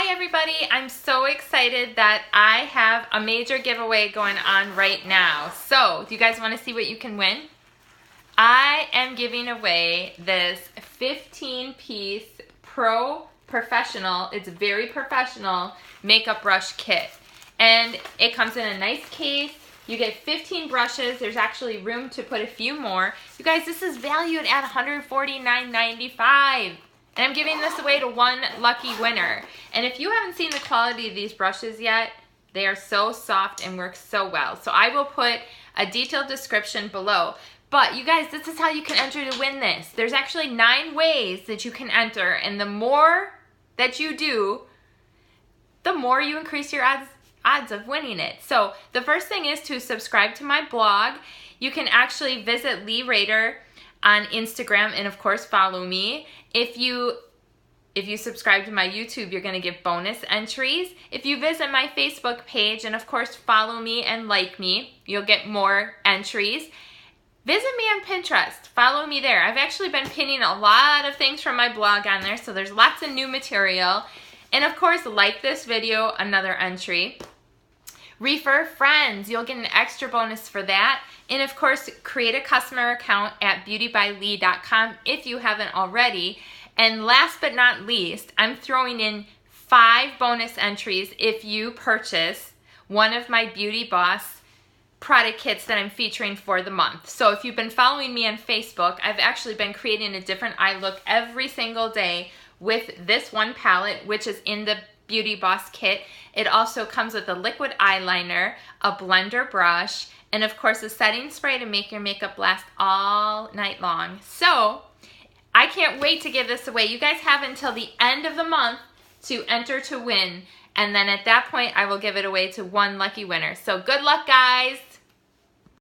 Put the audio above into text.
Hi everybody, I'm so excited that I have a major giveaway going on right now. So, do you guys want to see what you can win? I am giving away this 15-piece professional, it's very professional, makeup brush kit. And it comes in a nice case. You get 15 brushes. There's actually room to put a few more. You guys, this is valued at $149.95. And I'm giving this away to one lucky winner. And if you haven't seen the quality of these brushes yet, they are so soft and work so well. So I will put a detailed description below. But you guys, this is how you can enter to win this. There's actually 9 ways that you can enter. And the more that you do, the more you increase your odds of winning it. So the first thing is to subscribe to my blog. You can actually visit Leigh on Instagram and of course follow me. If you subscribe to my YouTube, you're gonna get bonus entries. If you visit my Facebook page and of course follow me and like me, you'll get more entries. Visit me on Pinterest, follow me there. I've actually been pinning a lot of things from my blog on there, so there's lots of new material. And of course, like this video, another entry. Refer friends, you'll get an extra bonus for that. And of course, create a customer account at beautybyleigh.com if you haven't already. And last but not least, I'm throwing in 5 bonus entries if you purchase one of my Beauty Boss product kits that I'm featuring for the month. So if you've been following me on Facebook, I've actually been creating a different eye look every single day with this one palette, which is in the Beauty Boss kit. It also comes with a liquid eyeliner, a blender brush, and of course a setting spray to make your makeup last all night long. So I can't wait to give this away. You guys have until the end of the month to enter to win, and then at that point I will give it away to one lucky winner. So good luck, guys.